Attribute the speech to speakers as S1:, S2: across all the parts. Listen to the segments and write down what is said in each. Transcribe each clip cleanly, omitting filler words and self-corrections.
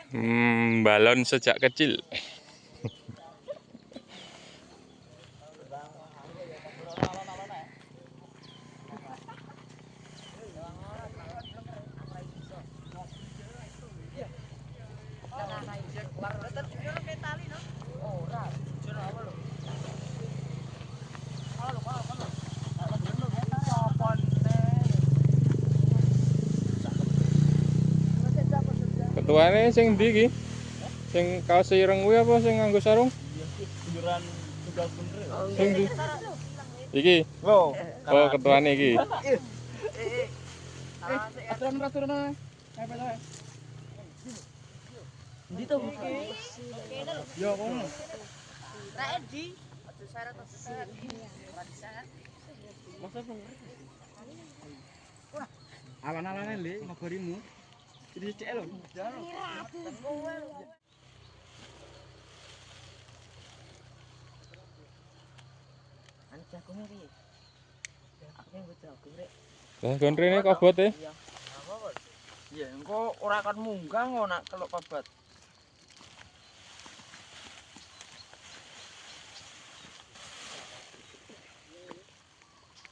S1: Balon sejak kecil. Ketuane sing ndi iki? Sing kaos ireng kuwi apa sing nganggo sarung?
S2: Bunderan tunggal bener.
S1: Sing ndi? Iki.
S2: Oh,
S1: Ketuane iki.
S2: Aturan. Ndi to iki? Yo, ngono.
S3: Ra Edi, aja syarat.
S2: Masa bener? Alan-alane Le, ngabarimu. Jadi cek lho.
S3: Anu jagung iki. Aku yang jagung rek.
S1: Lah gondrene kobote.
S3: Iya. Apa?
S2: Iya, engko ora akan munggah kok nak kelok pabat.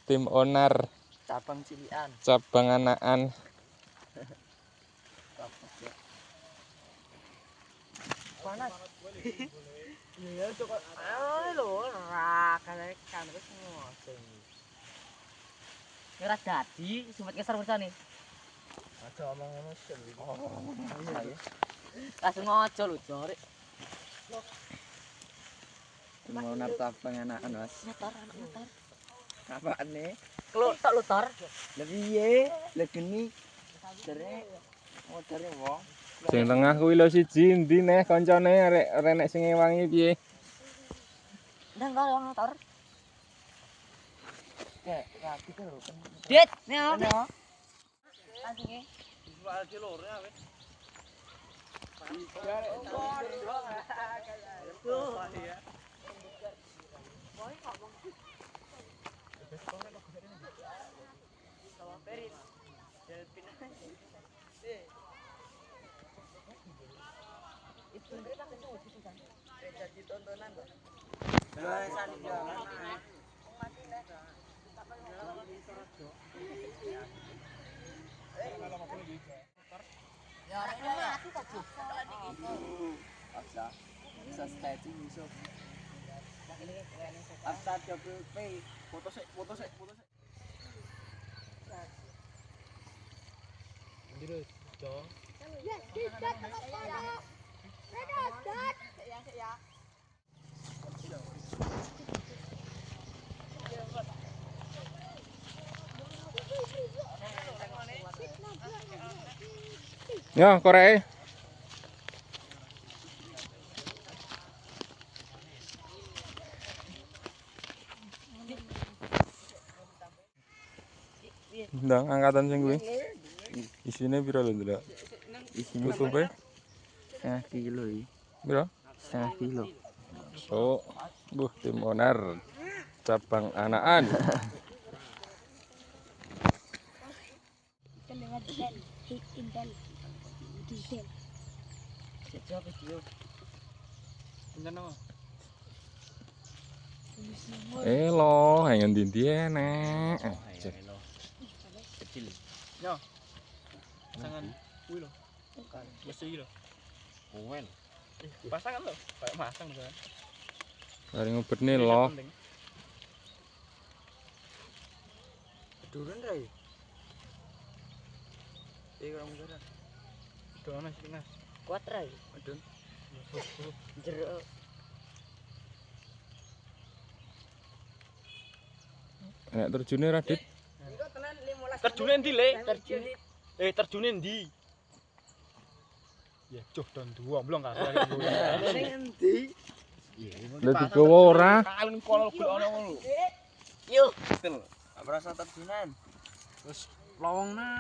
S1: Tim onar
S3: Cabang cilian.
S1: cabang anakan.
S3: Panas. Iya, cokot. Ayo lho, ra kale kan wis ngoseng. Ora dadi, sumet keser mersane.
S2: Aja omong ngono sel.
S3: Langsung ngojo lho, Jorek.
S2: Mau nar cabang anakan, Mas.
S3: Motor.
S2: Apane?
S3: Kelutok lho, Tor.
S2: Lah piye? Lah geni. Dere modere wong.
S1: Sing tengah kuwi lho siji endi neh kancane arek renek sing ngewangi piye?
S3: Ndang karo motor. Ya, rapi to lho. Dit, neo. Anjinge.
S2: Jual ki loro ya wis.
S3: Jadi tontonan kok. Ya, mati kok, Bu.
S2: Bisa stretching iso. Asta double pay. Foto sik. Ndi lho, Jo.
S1: Yo, korek. Ndang angkatan sing kuwi. Isine piro lho, Nduk?
S2: Isine
S1: Tutupe
S2: 1/2 kilo iki.
S1: piro?
S2: 1/2 kilo.
S1: So, tim onar cabang anakan.
S3: Sejak video.
S2: Pinten
S1: Lo, hang ndi enek.
S2: kecil. Yo. Pasangan kuwi lho. Besi lho. Kuwen. Pasangan lho, kayak masang kan.
S1: Bareng ngubetne lo.
S2: Durun ra ya? Kurang mudara. Dono sih, Mas.
S3: Kuat ra.
S2: Adun.
S3: Jero.
S1: Nek terjune Radit.
S2: Terjune ndi, Le? Terjune ndi? Ya, cuh don duomblong kan.
S3: Sing endi?
S1: Lah digawa ora?
S2: Kalun kolol gul ono ngono.
S3: Yo.
S2: Betul. Merasa terjunan. Terus lowongna.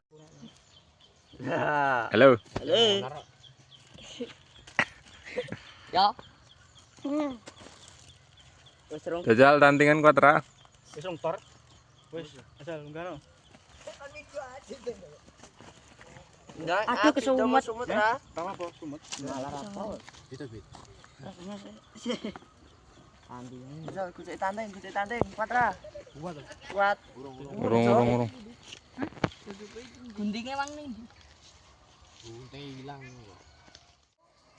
S1: Halo.
S3: Halo. Ya. Wis rong.
S1: Jajal tantingan kuat ra?
S2: Wis rong tor. Wis, asal enggak no. Enggak,
S3: Aduh, kesumut.
S2: Sumut ra.
S4: Tahu apa sumut?
S3: Malah apa?
S4: Itu bit.
S3: Rasanya sih. Ambil ini.
S2: Bisa kucek tanding. Kuat ra.
S4: Kuat.
S2: Kuat.
S1: Urung.
S3: Guntingnya mang nih.
S4: Gunting hilang.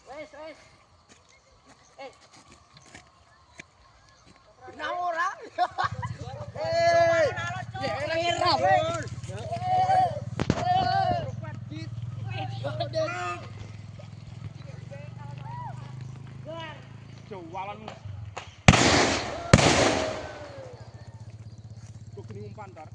S3: Wes.
S2: Kenal orang.
S4: Jawalan. Tuh kini umpan tar.